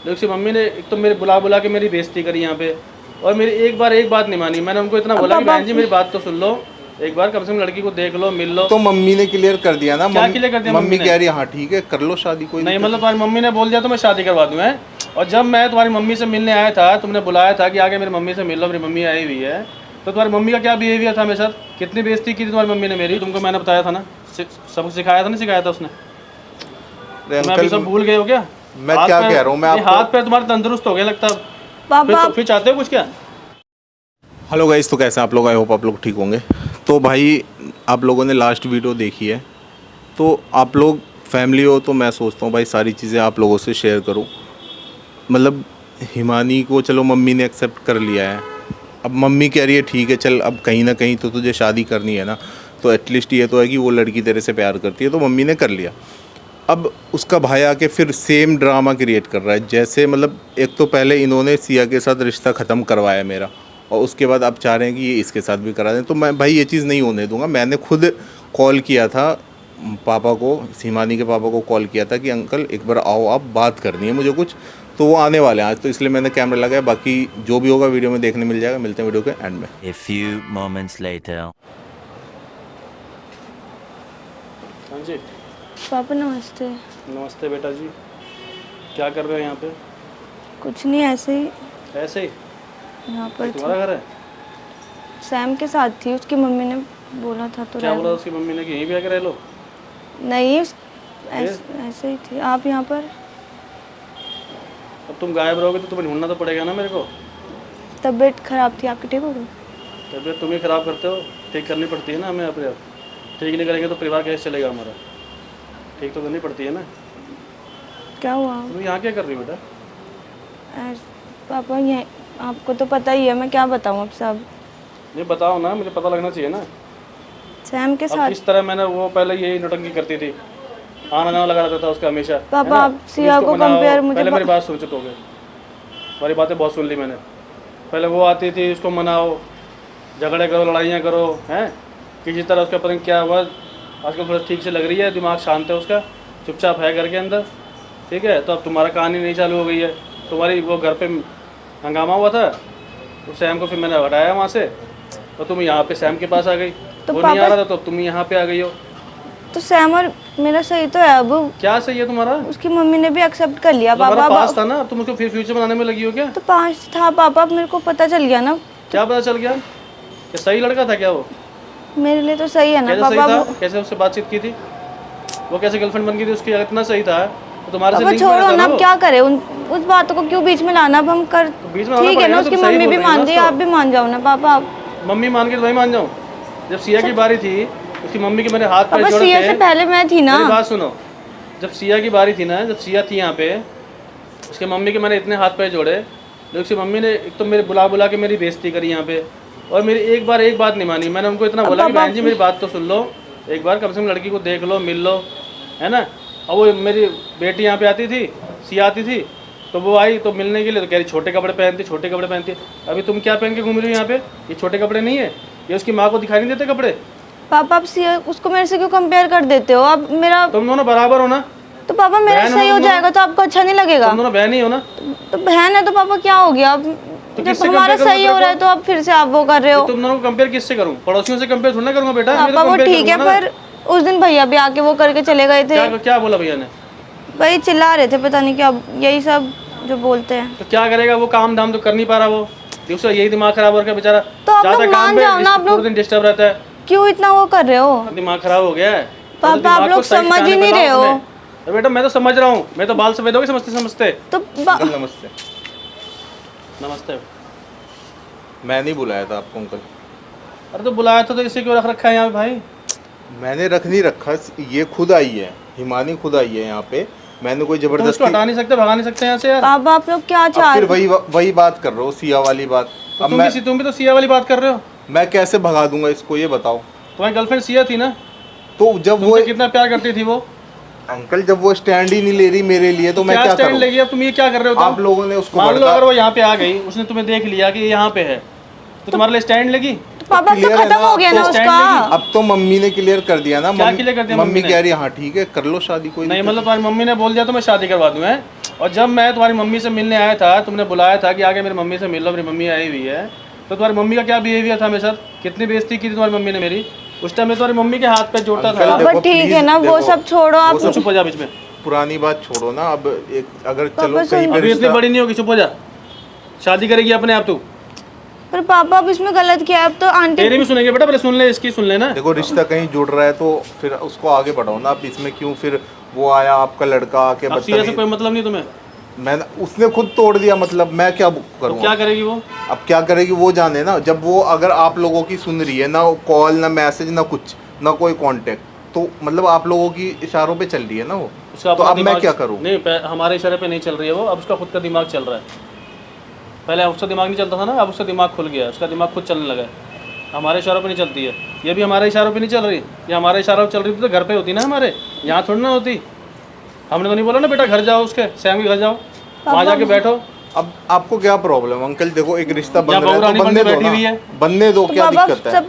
लेकिन मम्मी ने एक तो मेरे बुला बुला के मेरी बेइज्जती करी यहाँ पे, और मेरी एक बात नहीं मानी। मैंने उनको इतना बोला कि बहन जी मेरी बात तो सुन लो, एक बार कम से कम लड़की को देख लो, मिल लो। तो मम्मी ने क्लियर कर दिया ना। क्या क्लियर कर दिया? मम्मी कह रही है हाँ ठीक है कर लो शादी, कोई नहीं मतलब तुम्हारी मम्मी ने बोल दिया तो मैं शादी करवा दूँ है। और जब मैं तुम्हारी मम्मी से मिलने आया था, तुमने बुलाया था कि आगे मेरी मम्मी से मिल लो, मेरी मम्मी आई हुई है, तो तुम्हारी मम्मी का क्या बिहेवियर था मेरे साथ? कितनी बेइज्जती की थी तुम्हारी मम्मी ने मेरी। तुमको मैंने बताया था ना, सब सिखाया था, नहीं सिखाया था उसने? अभी सब भूल गए हो क्या? मैं क्या कह रहा हूँ, मैं हाथ पैर तुम्हारे तंदुरुस्त हो गया लगता है। फिर चाहते हो कुछ क्या? हेलो गाइस, तो कैसे आप लोग? आई होप आप लोग ठीक होंगे। तो भाई आप लोगों ने लास्ट वीडियो देखी है, तो आप लोग फैमिली हो तो मैं सोचता हूँ भाई सारी चीज़ें आप लोगों से शेयर करूँ। मतलब हिमानी को चलो मम्मी ने एक्सेप्ट कर लिया है, अब मम्मी कह रही है ठीक है चल, अब कहीं ना कहीं तो तुझे शादी करनी है ना, तो एटलीस्ट ये तो है कि वो लड़की तेरे से प्यार करती है, तो मम्मी ने कर लिया। अब उसका भाई आके फिर सेम ड्रामा क्रिएट कर रहा है। जैसे मतलब एक तो पहले इन्होंने सिया के साथ रिश्ता ख़त्म करवाया मेरा, और उसके बाद आप चाह रहे हैं कि ये इसके साथ भी करा दें, तो मैं भाई ये चीज़ नहीं होने दूंगा। मैंने खुद कॉल किया था पापा को, हिमानी के पापा को कॉल किया था कि अंकल एक बार आओ, आप बात करनी है मुझे कुछ, तो वो आने वाले हैं आज, तो इसलिए मैंने कैमरा लगाया। बाकी जो भी होगा वीडियो में देखने मिल जाएगा। मिलते हैं वीडियो के एंड में। A few moments later. हाँ जी पापा नमस्ते। नमस्ते बेटा जी, क्या कर रहे हो यहाँ पे? कुछ नहीं, ऐसे ही ऐसे ही? यहाँ पर तुम्हारा घर है? सैम के साथ थी, उसकी मम्मी ने बोला था तो क्या बोला उसकी मम्मी ने कि यहीं पे आके रह लो? नहीं ऐसे ही थी। आप यहाँ पर? अब तुम गायब रहोगे तो तुम्हें ढूंढना तो पड़ेगा ना मेरे को। तबीयत खराब थी आपकी, ठीक हो गई? तबीयत तुम ही खराब करते हो, ठीक करनी पड़ती है ना हमें अपने आप। ठीक नहीं करेंगे तो परिवार कैसे चलेगा हमारा? ठीक तो करनी पड़ती है ना। क्या हुआ? तुम यहाँ क्या कर रही हो बेटा? पापा ये आपको तो पता ही है, मैं क्या बताऊँ अब सब। ये बताओ ना, मुझे पता लगना चाहिए ना। सैम के अब साथ किस तरह मैंने वो पहले यही नौटंकी करती थी, आना जाना लगा रहता था उसका हमेशा। पापा आप सिया को कंपेयर मुझे पहले मेरी बात सुन चुके हो गए, हमारी बातें बहुत सुन ली मैंने। पहले वो आती थी, उसको मनाओ, झगड़े करो, लड़ाइयाँ करो, हैं किसी तरह उसका पता नहीं क्या हुआ। आजकल थोड़ा ठीक से लग रही है, दिमाग शांत है उसका, चुपचाप है घर के अंदर, ठीक है। तो अब तुम्हारा कहानी नहीं चालू हो गई है। तुम्हारी वो घर पे हंगामा हुआ था, तो सैम को फिर मैंने हटाया वहाँ से, तो तुम यहाँ पे सैम के पास आ गई। तो वो नहीं आ रहा था तो तुम यहाँ पे आ गई हो। तो सैम और मेरा सही तो है अब। क्या सही है तुम्हारा? उसकी मम्मी ने भी एक्सेप्ट कर लिया। पापा पास था ना, तुम उसको फिर फ्यूचर बनाने में लगी हो क्या? तो पास था पापा, अब मेरे को पता चल गया ना। क्या पता चल गया? कि सही लड़का था क्या वो? मेरे लिए तो सही है ना पापा। कैसे उससे बातचीत की थी? वो कैसे गर्लफ्रेंड बन गई थी उसकी? इतना सही था तो तुम्हारे से लिंक छोड़ो ना, अब क्या करे, उस बातों को क्यों बीच में लाना। अब हम कर ठीक है ना, उसकी मम्मी भी मान जाए, आप भी मान जाओ ना पापा। मम्मी मान के तो मैं मान जाऊँ? जब सिया की बारी थी, उसकी मम्मी के मैंने हाथ पैर जोड़े थे। सिया से पहले मैं थी ना। मेरी बात सुनो, जब सिया की बारी थी ना, जब सिया थी यहाँ पे, उसके मम्मी के मैंने इतने हाथ पैर जोड़े, लेकिन उसकी मम्मी ने एक तो मेरे बुला बुला के मेरी बेइज्जती करी यहाँ पे, और मेरी एक बात नहीं मानी। मैंने उनको इतना बोला कि बहन जी मेरी बात तो सुन लो, एक बार कम से कम लड़की को देख लो, मिल लो, है ना। अब वो मेरी बेटी यहाँ पे आती थी, सिया आती थी, तो वो आई तो मिलने के लिए, तो कह रही छोटे कपड़े पहनती, छोटे कपड़े पहनती। अभी तुम क्या पहन के घूम रही हो यहाँ पे? ये छोटे कपड़े नहीं है, ये उसकी माँ को दिखाई नहीं देते कपड़े? पापा आप सिया उसको मेरे से क्यों कंपेयर कर देते हो? अब मेरा तुम दोनों बराबर हो ना। तो पापा मेरा सही हो जाएगा तो आपको अच्छा नहीं लगेगा? तुम दोनों बहन ही हो ना। तो बहन है तो पापा क्या हो गया? अब जब हमारा सही हो रहा है तो अब फिर से आप वो कर रहे हो। तुम दोनों को कंपेयर किससे करूं? पड़ोसियों से कंपेयर थोड़ा करूंगा बेटा। पापा वो ठीक है, पर उस दिन भैया भी आके वो करके चले गए थे। क्या बोला भैया ने? भाई चिल्ला रहे थे, पता नहीं क्या, यही सब जो बोलते हैं। तो क्या करेगा वो? काम धाम तो कर नहीं पा रहा वो, उसका यही दिमाग खराब हो गया बेचारा। तो आप लोग मान जाओ ना, आप लोग दिन डिस्टर्ब रहता है। क्यों इतना वो कर रहे हो? दिमाग खराब हो गया है पापा, आप लोग समझ ही नहीं रहे हो। बेटा मैं तो समझ रहा हूँ, मैं तो बाल सफेद हो गए समझते समझते। तो नमस्ते। नमस्ते। मैं नहीं बुलाया था आपको अंकल। अरे तो बुलाया था तो इसी क्यों रख रखा है यहाँ पे भाई? मैंने रख नहीं रखा, ये खुद आई है, हिमानी खुद आई है यहाँ पे। मैंने कोई जबरदस्ती हटा नहीं सकते, भगा नहीं सकते यहाँ से यार। पापा आप लोग क्या चाह रहे हो? फिर वही बात कर रहे हो, सिया वाली बात। अब तुम भी तो सिया वाली बात कर रहे हो। मैं कैसे भगा दूंगा इसको, ये बताओ। तुम्हारी गर्लफ्रेंड सिया थी ना, तो जब वो कितना प्यार करती थी वो। अंकल जब वो स्टैंड ही नहीं ले रही मेरे लिए, तो मैं क्या करूं? लेगी? अब तुम ये क्या कर रहे हो? आप लोगों ने उसको मान लो अगर वो यहाँ पे आ गई, उसने तुम्हें देख लिया कि ये यहाँ पे है, तो तुम्हारे लिए स्टैंड लेगी? तो पापा तो खत्म हो गया ना उसका। अब तो मम्मी ने क्लियर कर दिया ना। क्या क्लियर कर दिया? मम्मी कह रही है हाँ ठीक है कर लो शादी, कोई नहीं मतलब तुम्हारी मम्मी ने बोल दिया तो मैं शादी करवा दूं? है और जब मैं तुम्हारी मम्मी से मिलने आया था, तुमने बुलाया था कि आगे मेरी मम्मी से मिल लो, मेरी मम्मी आई हुई है, तो तुम्हारी मम्मी का क्या बिहेवियर था मेरे साथ? कितनी बेइज्जती की थी तुम्हारी मम्मी ने मेरी? उस टाइम में तुम्हारी मम्मी के हाथ पे जोड़ता था। देखो, पापा ठीक है ना, वो देखो, सब छोड़ो आप। वो चुप हो जा बीच में। पुरानी बात छोड़ो ना, अब एक अगर चलो पापा कहीं पे अभी इतनी रिश्ता बड़ी नहीं होगी, चुप हो जा। शादी करेगी अपने आप तू? पर पापा अब इसमें गलत किया है, अब तो आंटी तेरी भी सुनेंगे बेटा, पहले सुन ले, इसकी सुन ले ना। देखो रिश्ता कहीं जुड़ रहा है तो फिर उसको आगे बढ़ाओ ना, आप इसमें क्यों फिर वो आया आपका लड़का आके अब सीधा से कोई मतलब नहीं तुम्हें? मैं उसने खुद तोड़ दिया, मतलब मैं क्या तो करूँ? क्या करेगी वो? अब क्या करेगी वो जाने ना। जब वो अगर आप लोगों की सुन रही है ना, कॉल ना मैसेज ना कुछ ना कोई कांटेक्ट, तो मतलब आप लोगों की इशारों पे चल रही है ना वो, उसका तो अपना अब मैं दिमाग- क्या करूँ? नहीं, हमारे इशारे पे नहीं चल रही है वो, अब उसका खुद का दिमाग चल रहा है। पहले उसका दिमाग नहीं चलता था ना, अब उसका दिमाग खुल गया, उसका दिमाग खुद चलने लगा है। हमारे इशारों पे नहीं चलती है, ये भी हमारे इशारों पे नहीं चल रही। ये हमारे इशारों पे चल रही थी तो घर पे होती ना, हमारे यहाँ थोड़ी ना होती। हमने तो नहीं बोला ना बेटा घर जाओ, उसके सैम के घर जाओ, वहाँ जाके बैठो। अब आपको क्या प्रॉब्लम अंकल? देखो एक रिश्ता बन यहाँ रहा है बहुरानी तो बनने बनके दो बैठी हुई ना, है। बनने दो, क्या पापा दिक्कत है? सब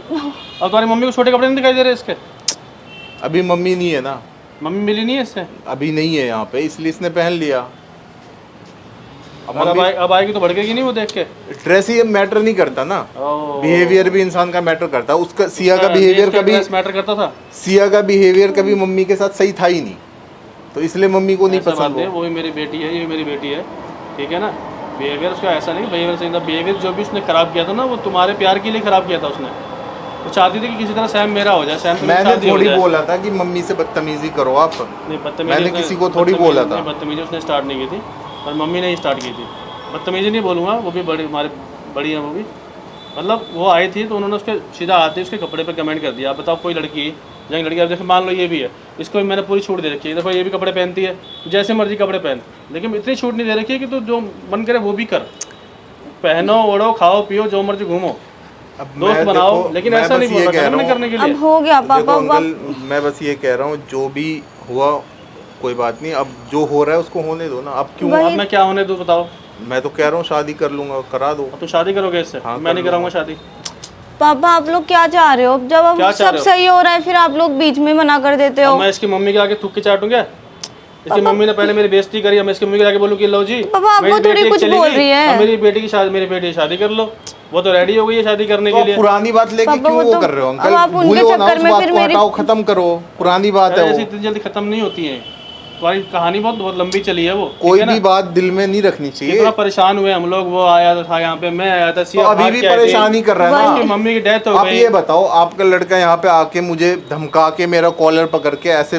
और तुम्हारी मम्मी को छोटे कपड़े नहीं दिखाई दे रहे इसके? अभी मम्मी नहीं है ना, मम्मी मिली नहीं है इससे? अभी नहीं है यहाँ पे, इसलिए इसने पहन लिया। और अब आएगी तो भड़केगी नहीं वो देख के? ड्रेस ये मैटर नहीं करता ना, ओह। बिहेवियर भी इंसान का मैटर करता है। उसका सिया का बिहेवियर कभी मैटर करता था? सिया का बिहेवियर कभी मम्मी के साथ सही था ही नहीं, तो इसलिए मम्मी को नहीं ऐसा बात पसंद नहीं, वो। वो भी मेरी बेटी है, ये भी मेरी बेटी है, ठीक है ना। बिहेवियर उसका ऐसा नहीं, बिहेवियर सही था। बिहेवियर जो भी उसने खराब किया था ना, वो तुम्हारे प्यार के लिए खराब किया था उसने। वो चाहती थी कि किसी तरह सैम मेरा हो जाए, सैम से मेरी मैंने शादी हो थोड़ी जाए। बोला था कि मम्मी से बदतमीजी करो आप, नहीं, बदतमीजी मैंने उसने- किसी को थोड़ी बोला था। बदतमीजी उसने स्टार्ट नहीं की थी, और मम्मी ने ही स्टार्ट की थी। बदतमीजी नहीं बोलूँगा, वो भी बड़ी हमारे बड़ी है वो भी। मतलब वो आई थी तो उन्होंने उसके सीधा आते उसके कपड़े पे कमेंट कर दिया। आप बताओ, कोई लड़की जंग लड़की, अब जैसे मान लो ये भी है, इसको भी मैंने पूरी छूट दे रखी है, देखो ये भी कपड़े पहनती है, जैसे मर्जी कपड़े पहन, लेकिन इतनी छूट नहीं दे रखी है कि तू जो मन करे वो भी कर, पहनो ओढ़ो खाओ पियो जो मर्जी घूमो, अब दोस्त मैं बनाओ, देखो, लेकिन मैं ऐसा बस नहीं ये बोल कह रहा रहा हूँ- करने के लिए। अब हो गया देखो पापा, अब अंकल, मैं बस ये कह रहा हूँ जो भी हुआ कोई बात नहीं, अब जो हो रहा है उसको होने दो ना। अब क्यों? अब मैं क्या होने दूँ बताओ? मैं तो कह रहा हूँ शादी कर लूंगा, करा दो। अब तो शादी करोगे इससे? हाँ, मैं नहीं कर कराऊंगा शादी। पापा आप लोग क्या चाह रहे हो? अब जब क्या अब चाह सब रहे हो? सही हो रहा है फिर आप लोग बीच में मना कर देते अब हो। मैं इसकी मम्मी के आगे थूक के चाटूं क्या? इसकी मम्मी ने पहले मेरी बेइज्जती करी, अब मैं इसकी मम्मी के आगे बोलूं कि लो जी पापा, आप मेरी वो थोड़ी बेटी कुछ चली बोल गई, रही है। अब मेरी बेटी की शादी कर लो। वो तो रेडी हो गई है शादी करने तो के आप लिए। पुरानी बात लेके पापा, क्यों वो वो तो- कर रहे हो अब अंकल? आप उनके भूलो ना चक्कर उस में बात फिर को, मेरी- हटाओ, खत्म करो, पुरानी बात है ऐसी वो। इतनी जल्दी खत्म नहीं होती है, तुम्हारी कहानी बहुत बहुत लंबी चली है वो, ठीक कोई है ना? भी बात दिल में नहीं रखनी चाहिए। कितना परेशान हुए हम लोग, वो आया था यहाँ पे, मैं आया था, तो सिया अभी भाग भी के आई थी। परेशानी कर रहा है उसकी ना। मम्मी की डेथ हो आप गई। ये बताओ, आपका लड़का यहाँ पे आके मुझे धमका के मेरा कॉलर पकड़ के ऐसे,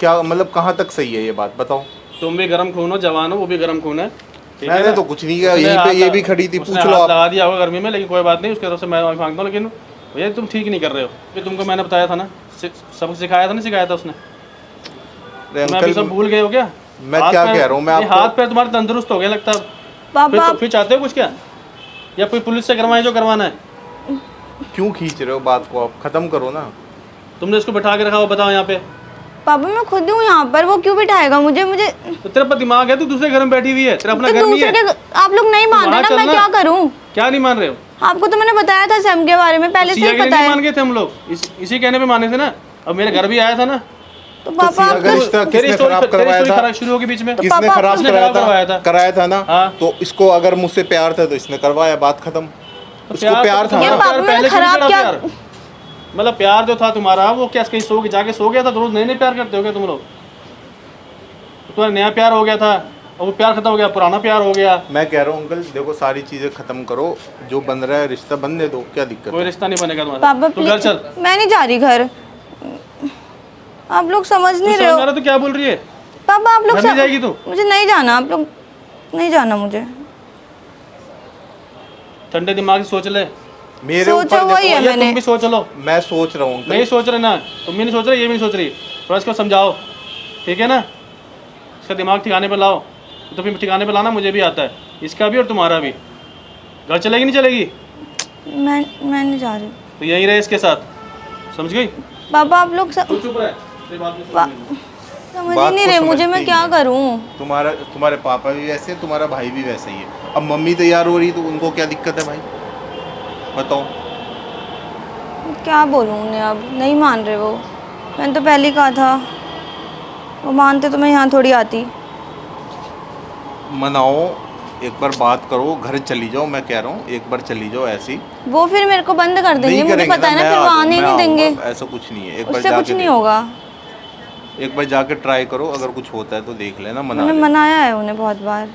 क्या मतलब कहाँ तक सही है ये बात बताओ? तुम भी गर्म खून हो, जवान हो, वो भी गर्म खून है, ठीक है मैंने ना? तो कुछ नहीं किया, उसने यहीं पे हाथ ये भी खड़ी थी, उसने पूछ लो हाथ आप। लगा दिया होगा गर्मी में, लेकिन कोई बात नहीं, उसके तरफ से मैं माफी मांगता हूँ। लेकिन भैया तुम ठीक नहीं कर रहे हो, कि तुमको मैंने बताया था ना, सबक सिखाया था ना, सिखाया था उसने। अरे तुम अभी सब अंकल, भूल गए हो क्या? मैं हाथ क्या पैर- कह रहा हूँ, मैं ये आपको- हाथ पैर तुम्हारे तंदुरुस्त हो गया लगता है। पापा फिर चाहते हो कुछ क्या, या कोई पुलिस से करवाए जो करवाना है? क्यों खींच रहे हो बात को? आप खत्म करो ना। तुमने इसको बैठा के रखा हो, बताओ यहाँ पे। पापा मैं खुद हूँ यहाँ पर, वो क्यों बिठाएगा मुझे? मुझे तो तेरे पर दिमाग है, तू दूसरे घर में बैठी हुई है, तेरा अपना तो घर नहीं दूसरे है। के आप लोग नहीं मान रहे वहाँ ना, मैं चलना। क्या करूँ? क्या नहीं मान रहे हो? आपको तो मैंने बताया था सैम के बारे में, पहले से सिया ही के लिए पता नहीं है। मान गए थे हम लोग, इसी कहने पे माने थे ना। अब मेरे घर भी आया था ना, तो पापा सिया आप का तो- रिश्ता तेरी किसने स्टोरी खराब करवाया था? खराब शुरू होगी बीच में। किसने पापा, खराब उसने कराया खराब करवाया था? था। कराया था ना। हाँ। तो इसको अगर मुझसे प्यार था तो इसने करवाया, बात खत्म। उसको प्यार था ये ना। पापा प्यार मैंने पहले क्यों खराब नहीं क्या- करा प्यार? मतलब प्यार जो था तुम्हारा, वो क्या कहीं सो जाके सो गया था? तो रोज नए नए प्यार करते हो क्या तुम लोग? तुम्हारा नया प्यार हो गया था और वो प्यार खत्म हो गया, पुराना प्यार हो गया। मैं कह रहा हूँ अंकल, देखो सारी चीजें खत्म करो, जो बन रहा है रिश्ता बनने दो, क्या दिक्कत कोई है? रिश्ता नहीं बनेगा पापा तुम्हारा, तू घर प्लीज, चल। मैं नहीं जा रही घर। आप लोग समझ तू नहीं समझ रहे हो। रहा तो क्या बोल रही है? पापा आप लोग घर नहीं जाएगी तू? मुझे नहीं जाना, आप लोग नहीं जाना मुझे। ठंडे दिमाग से सोच ले। मेरे सोचो ऊपर वही है देखो, ये तुम मैंने। भी सोच लो। मैं सोच रहा हूँ नहीं अंकल। सोच रहे ना, तुम भी नहीं सोच रहे, ये भी नहीं सोच रही। थोड़ा इसको समझाओ, ठीक है ना? इसका दिमाग ठिकाने पे लाओ। तो फिर ठिकाने पे लाना मुझे भी आता है, इसका भी और तुम्हारा भी। घर चलेगी नहीं चलेगी? मैं नहीं जा रही। तो यहीं रहे इसके साथ, समझ गई? पापा आप लोग तू चुप रह, तेरी बात नहीं सुननी। समझ बात ही नहीं को रहे मुझे, समझते मैं ही क्या नहीं। करूँ? तुम्हारे पापा भी वैसे, तुम्हारा भाई भी वैसा ही है। अब मम्मी तैयार हो रही तो उनको क्या दिक्कत है भाई, बताओ? क्या बोलूँ उन्हें, अब नहीं मान रहे वो। मैंने तो पहले ही कहा था, वो मानते तो मैं यहाँ थोड़ी आती। मनाओ, एक बार बात करो, घर चली जाओ, मैं कह रहा हूँ एक बार चली जाओ ऐसी। वो फिर मेरे को बंद कर देंगे, नहीं मुझे करेंगे पता है ना, मैं फिर वो आ- आने मैं नहीं देंगे, आऊँगा, ऐसा कुछ नहीं है। एक बार उससे कुछ जाके नहीं देखो। होगा। एक बार जाके ट्राई करो, अगर कुछ होता है तो देख लेना, मना मैंने लेना। मनाया है उन्हें बहुत बार।